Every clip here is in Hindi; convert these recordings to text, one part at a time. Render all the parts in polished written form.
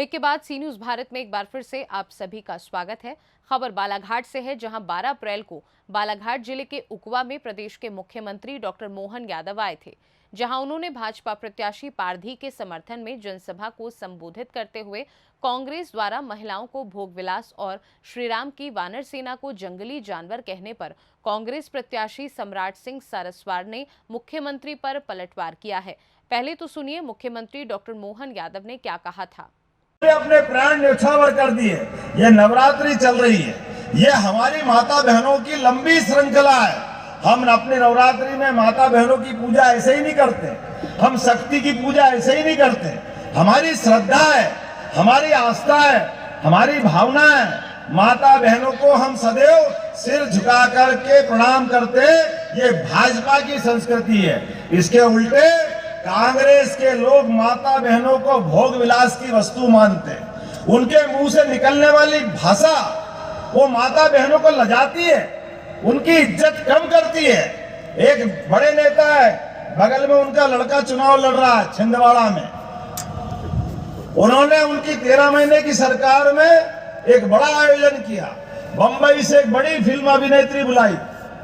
ब्रेक के बाद सी न्यूज भारत में एक बार फिर से आप सभी का स्वागत है। खबर बालाघाट से है, जहां 12 अप्रैल को बालाघाट जिले के उकवा में प्रदेश के मुख्यमंत्री डॉक्टर मोहन यादव आए थे, जहां उन्होंने भाजपा प्रत्याशी पारधी के समर्थन में जनसभा को संबोधित करते हुए कांग्रेस द्वारा महिलाओं को भोगविलास और श्रीराम की वानर सेना को जंगली जानवर कहने पर कांग्रेस प्रत्याशी सम्राट सिंह सरस्वार ने मुख्यमंत्री पर पलटवार किया है। पहले तो सुनिए मुख्यमंत्री डॉक्टर मोहन यादव ने क्या कहा था। अपने प्राण न्यौछावर कर दिए। ये नवरात्रि चल रही है, ये हमारी माता बहनों की लंबी श्रृंखला है। हम अपने नवरात्रि में माता बहनों की पूजा ऐसे ही नहीं करते, हम शक्ति की पूजा ऐसे ही नहीं करते। हमारी श्रद्धा है, हमारी आस्था है, हमारी भावना है। माता बहनों को हम सदैव सिर झुका करके प्रणाम करते। ये भाजपा की संस्कृति है। इसके उल्टे कांग्रेस के लोग माता बहनों को भोग विलास की वस्तु मानते हैं। उनके मुंह से निकलने वाली भाषा वो माता बहनों को लजाती है, उनकी इज्जत कम करती है। एक बड़े नेता है, बगल में उनका लड़का चुनाव लड़ रहा है छिंदवाड़ा में। उन्होंने उनकी 13 महीने की सरकार में एक बड़ा आयोजन किया। बंबई से एक बड़ी फिल्म अभिनेत्री बुलाई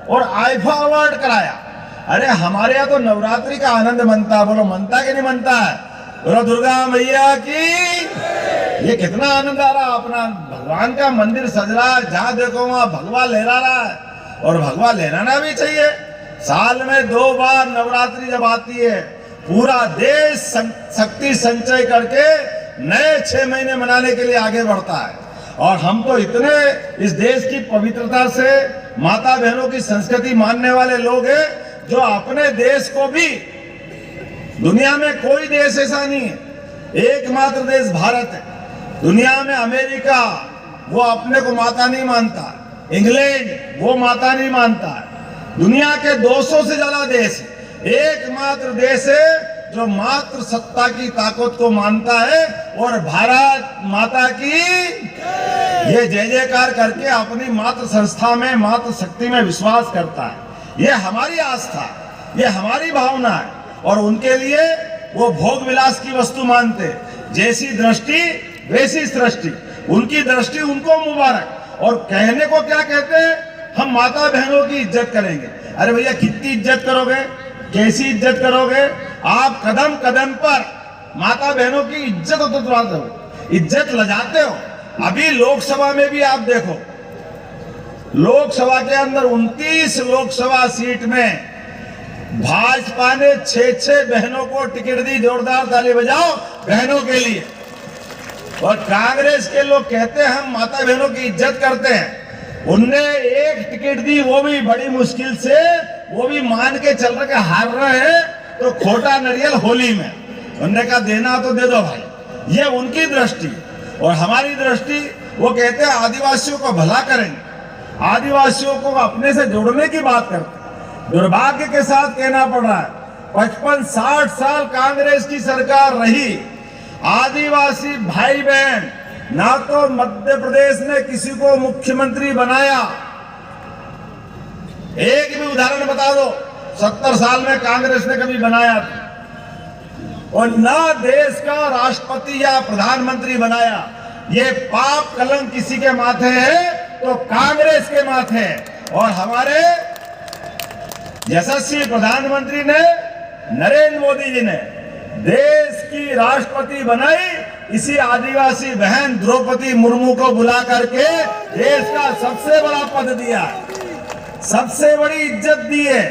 और आईफा अवार्ड कराया। अरे हमारे यहाँ तो नवरात्रि का आनंद मनता है। बोलो मनता कि नहीं मनता है? बोलो दुर्गा मैया की। ये कितना आनंद आ रहा। अपना भगवान का मंदिर सज रहा है, जहाँ देखो वहाँ भगवा लहरा रहा है, और भगवा लहराना भी चाहिए। साल में 2 बार नवरात्रि जब आती है, पूरा देश शक्ति संचय करके नए 6 महीने मनाने के लिए आगे बढ़ता है। और हम तो इतने इस देश की पवित्रता से, माता बहनों की संस्कृति मानने वाले लोग हैं, जो अपने देश को भी, दुनिया में कोई देश ऐसा नहीं है, एकमात्र देश भारत है। दुनिया में अमेरिका वो अपने को माता नहीं मानता, इंग्लैंड वो माता नहीं मानता है। दुनिया के 200 से ज्यादा देश, एकमात्र देश है जो मातृ सत्ता की ताकत को मानता है, और भारत माता की ये जय जयकार करके अपनी मातृ संस्था में, मातृ शक्ति में विश्वास करता है। ये हमारी आस्था, ये हमारी भावना है। और उनके लिए वो भोग विलास की वस्तु मानते। जैसी दृष्टि वैसी सृष्टि, उनकी दृष्टि उनको मुबारक। और कहने को क्या कहते हैं, हम माता बहनों की इज्जत करेंगे। अरे भैया कितनी इज्जत करोगे, कैसी इज्जत करोगे? आप कदम कदम पर माता बहनों की इज्जत उतारते हो, इज्जत लजाते हो। अभी लोकसभा में भी आप देखो, लोकसभा के अंदर 29 लोकसभा सीट में भाजपा ने 6 बहनों को टिकट दी। जोरदार ताली बजाओ बहनों के लिए। और कांग्रेस के लोग कहते हैं हम माता बहनों की इज्जत करते हैं। उनने एक टिकट दी, वो भी बड़ी मुश्किल से, वो भी मान के चल रहे हार रहे हैं, तो खोटा नारियल होली में। उन्होंने कहा देना तो दे दो भाई। ये उनकी दृष्टि। और हमारी दृष्टि, वो कहते हैं आदिवासियों को भला करेंगे, आदिवासियों को अपने से जोड़ने की बात करते हैं। दुर्भाग्य के साथ कहना पड़ रहा है, 55-60 साल कांग्रेस की सरकार रही। आदिवासी भाई बहन, ना तो मध्य प्रदेश ने किसी को मुख्यमंत्री बनाया, एक भी उदाहरण बता दो 70 साल में कांग्रेस ने कभी बनाया था। और ना देश का राष्ट्रपति या प्रधानमंत्री बनाया। ये पाप कलंक किसी के माथे है तो कांग्रेस के माथे है। और हमारे यशस्वी प्रधानमंत्री ने, नरेंद्र मोदी जी ने देश की राष्ट्रपति बनाई, इसी आदिवासी बहन द्रौपदी मुर्मू को बुला करके देश का सबसे बड़ा पद दिया, सबसे बड़ी इज्जत दी है।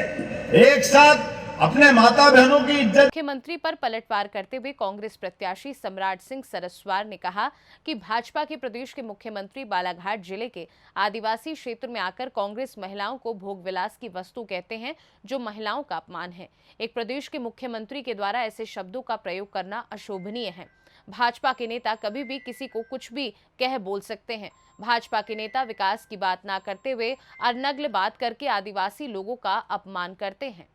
एक साथ अपने माता बहनों की इज्जत। मुख्यमंत्री पर पलटवार करते हुए कांग्रेस प्रत्याशी सम्राट सिंह सरस्वार ने कहा कि भाजपा के प्रदेश के मुख्यमंत्री बालाघाट जिले के आदिवासी क्षेत्र में आकर कांग्रेस महिलाओं को भोगविलास की वस्तु कहते हैं, जो महिलाओं का अपमान है। एक प्रदेश के मुख्यमंत्री के द्वारा ऐसे शब्दों का प्रयोग करना अशोभनीय है। भाजपा के नेता कभी भी किसी को कुछ भी कह बोल सकते हैं। भाजपा के नेता विकास की बात ना करते हुए अनर्गल बात करके आदिवासी लोगों का अपमान करते हैं।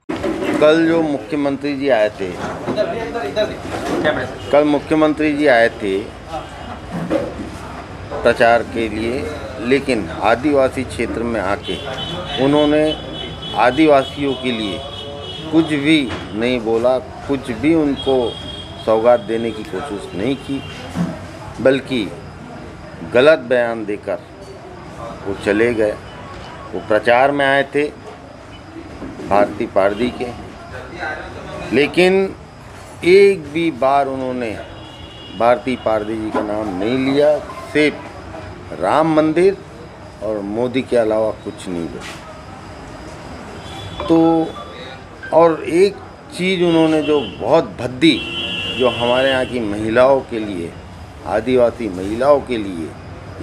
कल जो मुख्यमंत्री जी आए थे, कल मुख्यमंत्री जी आए थे प्रचार के लिए, लेकिन आदिवासी क्षेत्र में आके उन्होंने आदिवासियों के लिए कुछ भी नहीं बोला, कुछ भी उनको सौगात देने की कोशिश नहीं की। बल्कि गलत बयान देकर वो चले गए। वो प्रचार में आए थे भारती पारदी के, लेकिन एक भी बार उन्होंने भारती पारदी जी का नाम नहीं लिया। सिर्फ राम मंदिर और मोदी के अलावा कुछ नहीं बोला। तो और एक चीज़ उन्होंने जो बहुत भद्दी, जो हमारे यहाँ की महिलाओं के लिए, आदिवासी महिलाओं के लिए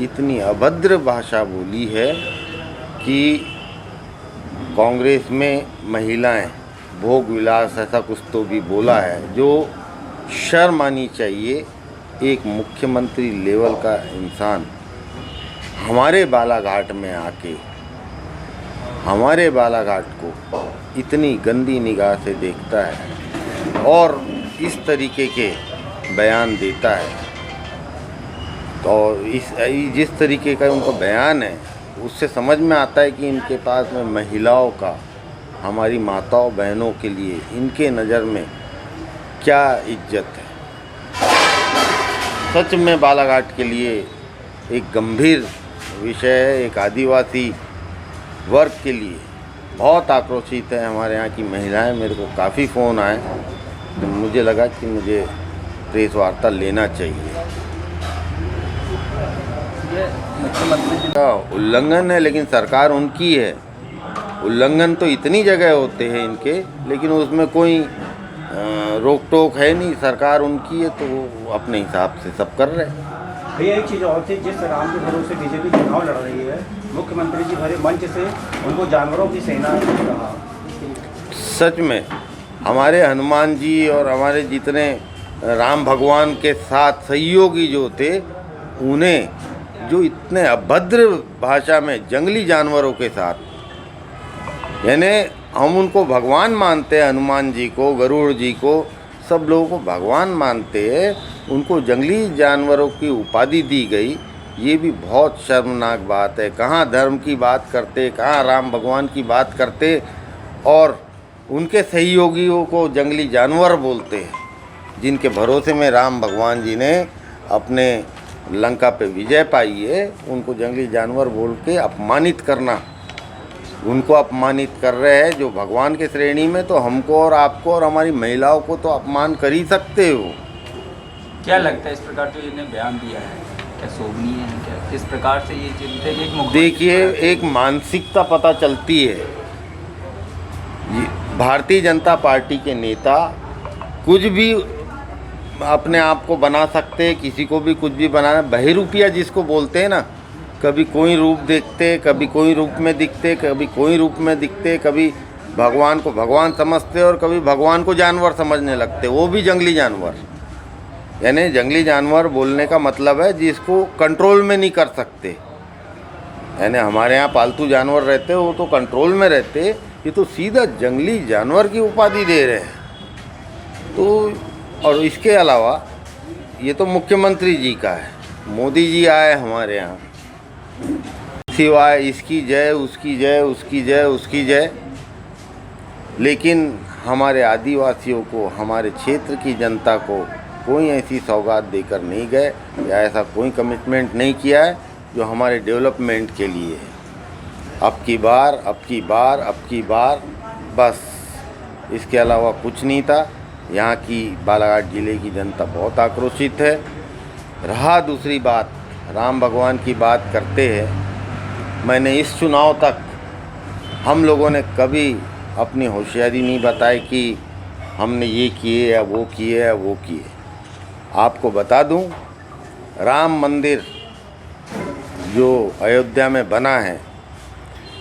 इतनी अभद्र भाषा बोली है कि कांग्रेस में महिलाएं भोग विलास ऐसा कुछ तो भी बोला है, जो शर्म आनी चाहिए। एक मुख्यमंत्री लेवल का इंसान हमारे बालाघाट में आके हमारे बालाघाट को इतनी गंदी निगाह से देखता है और इस तरीके के बयान देता है। तो जिस तरीके का उनका बयान है, उससे समझ में आता है कि इनके पास में महिलाओं का, हमारी माताओं बहनों के लिए इनके नज़र में क्या इज्जत है। सच में बालाघाट के लिए एक गंभीर विषय है। एक आदिवासी वर्ग के लिए बहुत आक्रोशित है हमारे यहाँ की महिलाएं। मेरे को काफ़ी फ़ोन आए, तो मुझे लगा कि मुझे प्रेस वार्ता लेना चाहिए। मुख्यमंत्री का उल्लंघन है, लेकिन सरकार उनकी है। उल्लंघन तो इतनी जगह होते हैं इनके, लेकिन उसमें कोई रोक टोक है नहीं। सरकार उनकी है, तो वो अपने हिसाब से सब कर रहे हैं। भैया एक चीज़ और थी, जिस राम के भरोसे बीजेपी चुनाव लड़ रही है, मुख्यमंत्री जी भरे मंच से उनको जानवरों की सेना कहा। सच में हमारे हनुमान जी और हमारे जितने राम भगवान के साथ सहयोगी जो थे, उन्हें जो इतने अभद्र भाषा में जंगली जानवरों के साथ, यानी हम उनको भगवान मानते हैं, हनुमान जी को, गरुड़ जी को, सब लोगों को भगवान मानते हैं, उनको जंगली जानवरों की उपाधि दी गई। ये भी बहुत शर्मनाक बात है। कहाँ धर्म की बात करते, कहाँ राम भगवान की बात करते, और उनके सहयोगियों को जंगली जानवर बोलते हैं, जिनके भरोसे में राम भगवान जी ने अपने लंका पे विजय पाई है। उनको जंगली जानवर बोल के अपमानित करना, उनको अपमानित कर रहे हैं जो भगवान के श्रेणी में, तो हमको और आपको और हमारी महिलाओं को तो अपमान कर ही सकते हो। क्या लगता है इस प्रकार जो इन्हें बयान दिया है, क्या शोभनीय है? क्या किस प्रकार से ये चलते हैं? देखिए, एक मानसिकता पता चलती है। भारतीय जनता पार्टी के नेता कुछ भी अपने आप को बना सकते, किसी को भी कुछ भी बनाना। बहिरूपिया जिसको बोलते हैं ना, कभी कोई रूप देखते, कभी कोई रूप में दिखते, कभी कोई रूप में दिखते, कभी भगवान को भगवान समझते और कभी भगवान को जानवर समझने लगते, वो भी जंगली जानवर। यानी जंगली जानवर बोलने का मतलब है जिसको कंट्रोल में नहीं कर सकते। यानी हमारे यहाँ पालतू जानवर रहते, वो तो कंट्रोल में रहते, ये तो सीधा जंगली जानवर की उपाधि दे रहे हैं। तो और इसके अलावा ये तो मुख्यमंत्री जी का है, मोदी जी आए हमारे यहाँ, सिवाय इसकी जय, उसकी जय, उसकी जय, उसकी जय, लेकिन हमारे आदिवासियों को, हमारे क्षेत्र की जनता को कोई ऐसी सौगात देकर नहीं गए, या ऐसा कोई कमिटमेंट नहीं किया है जो हमारे डेवलपमेंट के लिए है। अब की बार, अब की बार, अब की बार, बस इसके अलावा कुछ नहीं था। यहाँ की बालाघाट ज़िले की जनता बहुत आक्रोशित है। रहा दूसरी बात, राम भगवान की बात करते हैं, मैंने इस चुनाव तक हम लोगों ने कभी अपनी होशियारी नहीं बताई कि हमने ये किए या वो किए या वो किए। आपको बता दूं, राम मंदिर जो अयोध्या में बना है,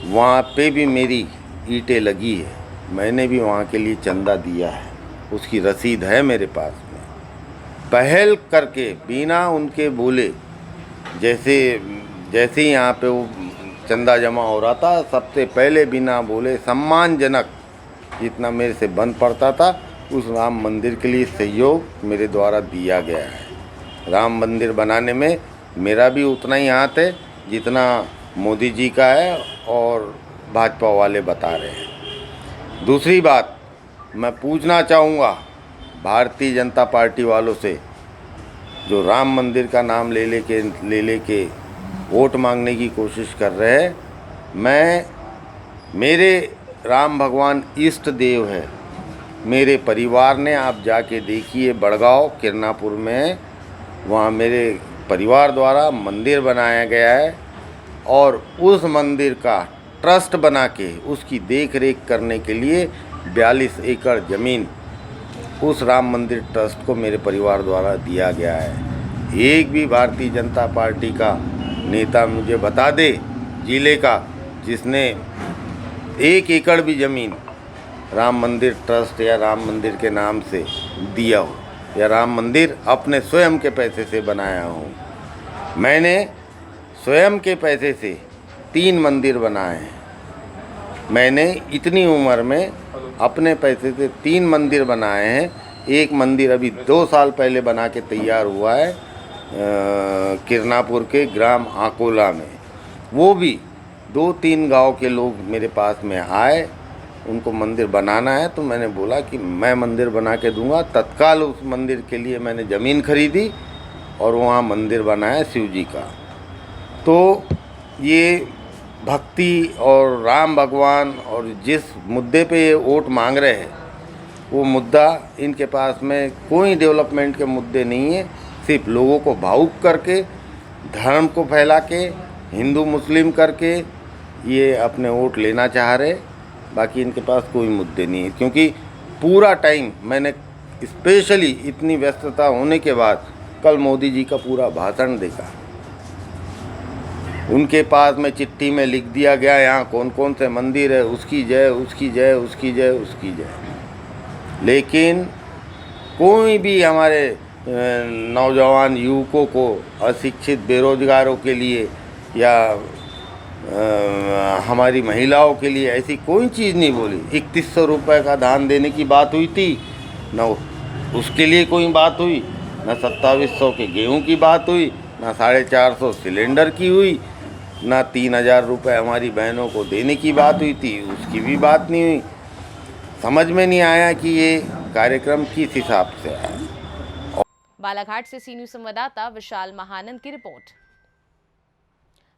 वहाँ पे भी मेरी ईंटें लगी है। मैंने भी वहाँ के लिए चंदा दिया है, उसकी रसीद है मेरे पास में। पहल करके बिना उनके बोले, जैसे ही यहाँ पे वो चंदा जमा हो रहा था, सबसे पहले बिना बोले सम्मानजनक जितना मेरे से बन पड़ता था, उस राम मंदिर के लिए सहयोग मेरे द्वारा दिया गया है। राम मंदिर बनाने में मेरा भी उतना ही हाथ है जितना मोदी जी का है और भाजपा वाले बता रहे हैं। दूसरी बात, मैं पूछना चाहूँगा भारतीय जनता पार्टी वालों से जो राम मंदिर का नाम ले लेके वोट मांगने की कोशिश कर रहे हैं। मेरे राम भगवान इष्ट देव है। मेरे परिवार ने, आप जाके देखिए बड़गांव किरनापुर में, वहाँ मेरे परिवार द्वारा मंदिर बनाया गया है और उस मंदिर का ट्रस्ट बना के उसकी देख रेख करने के लिए 42 एकड़ ज़मीन उस राम मंदिर ट्रस्ट को मेरे परिवार द्वारा दिया गया है। एक भी भारतीय जनता पार्टी का नेता मुझे बता दे जिले का जिसने 1 एकड़ भी ज़मीन राम मंदिर ट्रस्ट या राम मंदिर के नाम से दिया हो या राम मंदिर अपने स्वयं के पैसे से बनाया हो। मैंने स्वयं के पैसे से 3 मंदिर बनाए हैं। मैंने इतनी उम्र में अपने पैसे से 3 मंदिर बनाए हैं। एक मंदिर अभी 2 साल पहले बना के तैयार हुआ है किरनापुर के ग्राम आकोला में। वो भी 2-3 गांव के लोग मेरे पास में आए, उनको मंदिर बनाना है तो मैंने बोला कि मैं मंदिर बना के दूंगा। तत्काल उस मंदिर के लिए मैंने ज़मीन खरीदी और वहाँ मंदिर बनाया शिव जी का। तो ये भक्ति और राम भगवान और जिस मुद्दे पे ये वोट मांग रहे हैं वो मुद्दा इनके पास में कोई डेवलपमेंट के मुद्दे नहीं है। सिर्फ लोगों को भावुक करके, धर्म को फैला के, हिंदू मुस्लिम करके ये अपने वोट लेना चाह रहे। बाकी इनके पास कोई मुद्दे नहीं है, क्योंकि पूरा टाइम मैंने स्पेशली इतनी व्यस्तता होने के बाद कल मोदी जी का पूरा भाषण देखा। उनके पास में चिट्ठी में लिख दिया गया यहाँ कौन कौन से मंदिर है, उसकी जय, उसकी जय, उसकी जय, उसकी जय। लेकिन कोई भी हमारे नौजवान युवकों को, अशिक्षित बेरोजगारों के लिए या हमारी महिलाओं के लिए ऐसी कोई चीज़ नहीं बोली। 3100 रुपये का दान देने की बात हुई थी, न उसके लिए कोई बात हुई, न 2700 के गेहूं की बात हुई, न 450 सिलेंडर की हुई, न 3000 रुपये हमारी बहनों को देने की बात हुई थी, उसकी भी बात नहीं हुई। समझ में नहीं आया कि ये कार्यक्रम किस हिसाब से आया। बालाघाट से सी न्यूज़ संवाददाता विशाल महानंद की रिपोर्ट।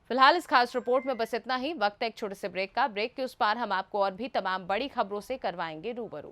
फिलहाल इस खास रिपोर्ट में बस इतना ही। वक्त है एक छोटे से ब्रेक का। ब्रेक के उस पार हम आपको और भी तमाम बड़ी खबरों से करवाएंगे रूबरू।